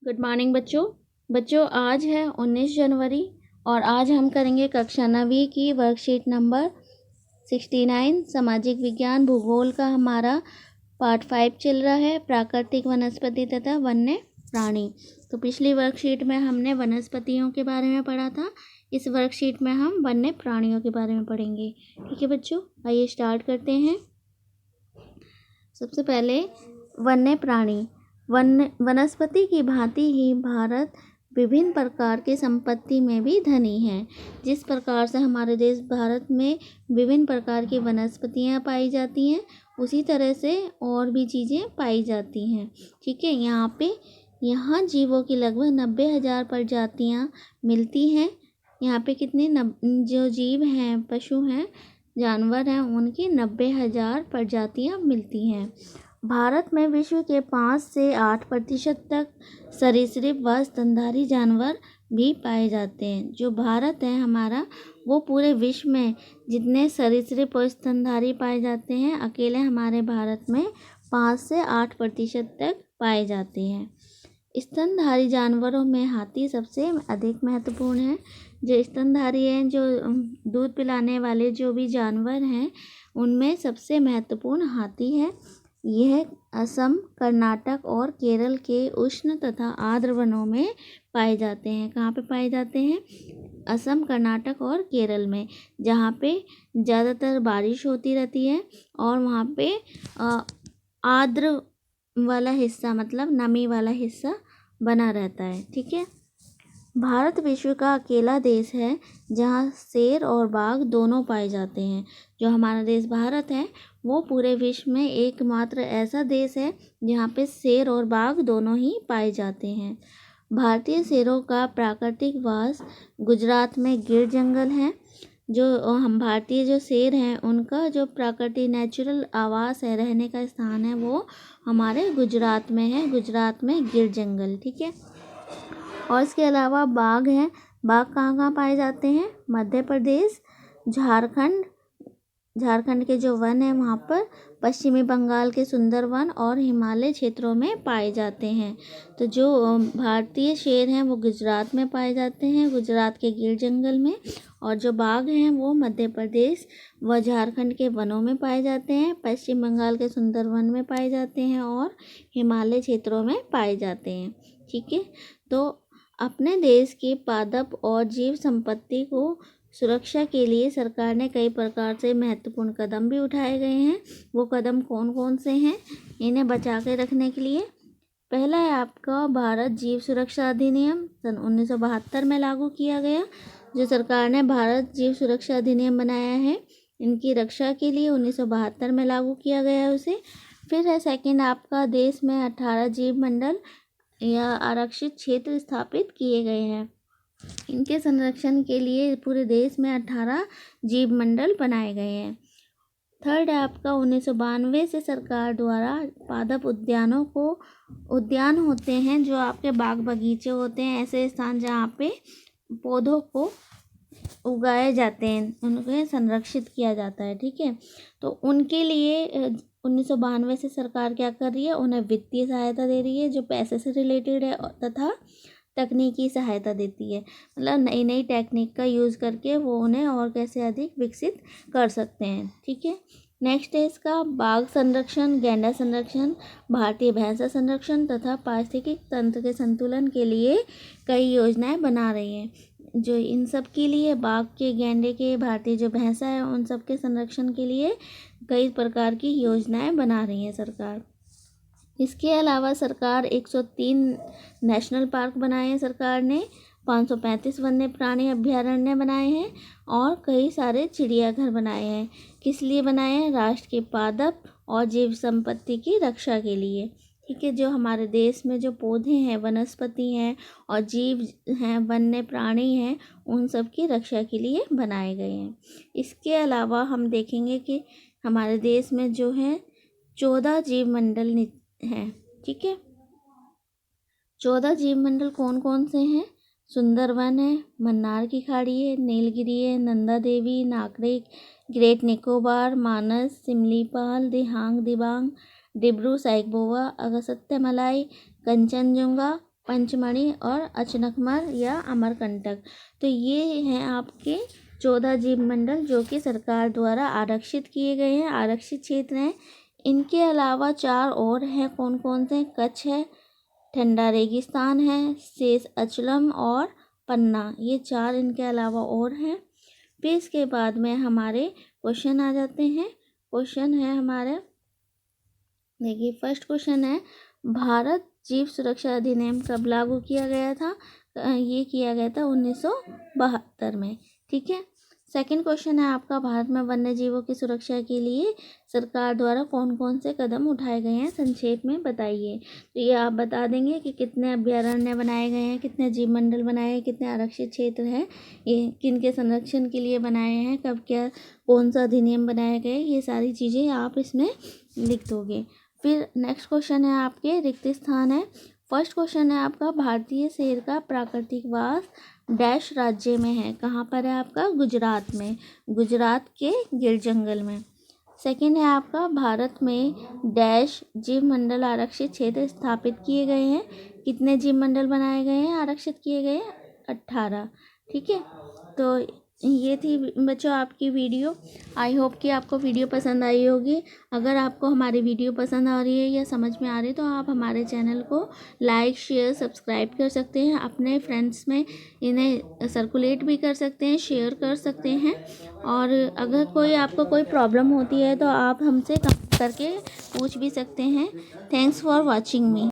Good morning बच्चों आज है 19 जनवरी और आज हम करेंगे कक्षा 9वीं की वर्कशीट नंबर 69 सामाजिक विज्ञान भूगोल का हमारा पार्ट 5 चल रहा है प्राकृतिक वनस्पति तथा वन्य प्राणी। तो पिछली वर्कशीट में हमने वनस्पतियों के बारे में पढ़ा था। इस वर्कशीट में हम वन्य प्राणियों के बारे में पढ़ेंगे। ठीक है बच्चों, आइए स्टार्ट करते हैं। सबसे पहले वन्य प्राणी। वनस्पति की भांति ही भारत विभिन्न प्रकार की संपत्ति में भी धनी है। जिस प्रकार से हमारे देश भारत में विभिन्न प्रकार की वनस्पतियां पाई जाती हैं, उसी तरह से और भी चीज़ें पाई जाती हैं। ठीक है, यहाँ जीवों की लगभग 90,000 प्रजातियां मिलती हैं। यहाँ पे कितने जो जीव हैं, पशु हैं, जानवर हैं, उनकी 90,000 प्रजातियां मिलती हैं। भारत में विश्व के 5 से 8% तक सरीसृप व स्तनधारी जानवर भी पाए जाते हैं। जो भारत है हमारा, वो पूरे विश्व में जितने सरीसृप और स्तनधारी पाए जाते हैं, अकेले हमारे भारत में 5 से 8% तक पाए जाते हैं। स्तनधारी जानवरों में हाथी सबसे अधिक महत्वपूर्ण है। जो स्तनधारी हैं, जो दूध पिलाने वाले जो भी जानवर हैं, उनमें सबसे महत्वपूर्ण हाथी है। यह असम, कर्नाटक और केरल के उष्ण तथा आर्द्र वनों में पाए जाते हैं। कहाँ पे पाए जाते हैं? असम, कर्नाटक और केरल में, जहाँ पे ज़्यादातर बारिश होती रहती है और वहाँ पे आर्द्र वाला हिस्सा, मतलब नमी वाला हिस्सा बना रहता है। ठीक है, भारत विश्व का अकेला देश है जहाँ शेर और बाघ दोनों पाए जाते हैं। जो हमारा देश भारत है, वो पूरे विश्व में एकमात्र ऐसा देश है जहाँ पे शेर और बाघ दोनों ही पाए जाते हैं। भारतीय शेरों का प्राकृतिक वास गुजरात में गिर जंगल है। जो हम भारतीय जो शेर हैं, उनका जो प्राकृतिक नेचुरल आवास है, रहने का स्थान है, वो हमारे गुजरात में है। गुजरात में गिर जंगल। ठीक है, और इसके अलावा बाघ हैं। बाघ कहाँ कहाँ पाए जाते हैं? मध्य प्रदेश, झारखंड के जो वन है वहाँ पर, पश्चिमी बंगाल के सुंदरवन और हिमालय क्षेत्रों में पाए जाते हैं। तो जो भारतीय शेर हैं वो गुजरात में पाए जाते हैं, गुजरात के गिर जंगल में। और जो बाघ हैं वो मध्य प्रदेश व झारखंड के वनों में पाए जाते हैं, पश्चिम बंगाल के सुंदरवन में पाए जाते हैं और हिमालय क्षेत्रों में पाए जाते हैं। ठीक है, तो अपने देश की पादप और जीव संपत्ति को सुरक्षा के लिए सरकार ने कई प्रकार से महत्वपूर्ण कदम भी उठाए गए हैं। वो कदम कौन कौन से हैं इन्हें बचा के रखने के लिए? पहला है आपका भारत जीव सुरक्षा अधिनियम, सन 1972 में लागू किया गया। जो सरकार ने भारत जीव सुरक्षा अधिनियम बनाया है, इनकी रक्षा के लिए 1972 में लागू किया गया है उसे। फिर है सेकंड आपका, देश में 18 जीव मंडल या आरक्षित क्षेत्र स्थापित किए गए हैं। इनके संरक्षण के लिए पूरे देश में 18 जीव मंडल बनाए गए हैं। थर्ड है आपका, 1992 से सरकार द्वारा पादप उद्यान होते हैं, जो आपके बाग बगीचे होते हैं, ऐसे स्थान जहाँ पे पौधों को उगाए जाते हैं, उनको संरक्षित किया जाता है। ठीक है, तो उनके लिए 1992 से सरकार क्या कर रही है? उन्हें वित्तीय सहायता दे रही है, जो पैसे से रिलेटेड है, तथा तकनीकी सहायता देती है। मतलब नई नई टेक्निक का यूज़ करके वो उन्हें और कैसे अधिक विकसित कर सकते हैं। ठीक है, नेक्स्ट है इसका बाघ संरक्षण, गैंडा संरक्षण, भारतीय भैंसा संरक्षण तथा पारिस्थितिक तंत्र के संतुलन के लिए कई योजनाएं बना रही हैं। जो इन सब के लिए, बाघ के, गैंडे के, भारतीय जो भैंसा है, उन सब के संरक्षण के लिए कई प्रकार की योजनाएं बना रही है सरकार। इसके अलावा सरकार 103 नेशनल पार्क बनाए हैं सरकार ने, 535 वन्य प्राणी अभ्यारण्य बनाए हैं और कई सारे चिड़ियाघर बनाए हैं। किस लिए बनाए हैं? राष्ट्र के पादप और जीव संपत्ति की रक्षा के लिए। ठीक है, जो हमारे देश में जो पौधे हैं, वनस्पति हैं और जीव हैं, वन्य प्राणी हैं, उन सब की रक्षा के लिए बनाए गए हैं। इसके अलावा हम देखेंगे कि हमारे देश में जो है 14 जीव मंडल हैं। ठीक है, 14 जीव मंडल कौन कौन से हैं? सुंदरवन है, मन्नार की खाड़ी है, नीलगिरी है, नंदा देवी, नाकरे, ग्रेट निकोबार, मानस, सिमलीपाल, दिहांग दिबांग, डिब्रू सैखोवा, अगस्त्य मलाई, कंचनजुंगा पंचमढ़ी और अचनकमर या अमरकंटक। तो ये हैं आपके 14 जीव मंडल जो कि सरकार द्वारा आरक्षित किए गए हैं, आरक्षित क्षेत्र हैं। इनके अलावा 4 और हैं, कौन कौन से? कच्छ है, ठंडा रेगिस्तान है, शेष अचलम और पन्ना, ये 4 इनके अलावा और हैं। फिर इसके बाद में हमारे क्वेश्चन आ जाते हैं। क्वेश्चन है हमारे, देखिए फर्स्ट क्वेश्चन है, भारत जीव सुरक्षा अधिनियम कब लागू किया गया था? ये किया गया था 1972 में। ठीक है। सेकंड क्वेश्चन है आपका, भारत में वन्य जीवों की सुरक्षा के लिए सरकार द्वारा कौन कौन से कदम उठाए गए हैं, संक्षेप में बताइए। तो ये आप बता देंगे कि कितने अभयारण्य बनाए गए हैं, कितने जीव मंडल बनाए हैं, कितने आरक्षित क्षेत्र हैं, ये किन के संरक्षण के लिए बनाए हैं, कब क्या कौन सा अधिनियम बनाए गए, ये सारी चीज़ें आप इसमें लिख दोगे। फिर नेक्स्ट क्वेश्चन है आपके, रिक्त स्थान है। फर्स्ट क्वेश्चन है आपका, भारतीय शेर का प्राकृतिक वास डैश राज्य में है? कहाँ पर है आपका? गुजरात में, गुजरात के गिर जंगल में। सेकंड है आपका, भारत में डैश जीव मंडल आरक्षित क्षेत्र स्थापित किए गए हैं? कितने जीव मंडल बनाए गए हैं, आरक्षित किए गए हैं? 18। ठीक है। तो ये थी बच्चों आपकी वीडियो। आई होप कि आपको वीडियो पसंद आई होगी। अगर आपको हमारी वीडियो पसंद आ रही है या समझ में आ रही है तो आप हमारे चैनल को लाइक, शेयर, सब्सक्राइब कर सकते हैं। अपने फ्रेंड्स में इन्हें सर्कुलेट भी कर सकते हैं, शेयर कर सकते हैं। और अगर कोई आपको कोई प्रॉब्लम होती है तो आप हमसे कमेंट करके पूछ भी सकते हैं। Thanks for watching me.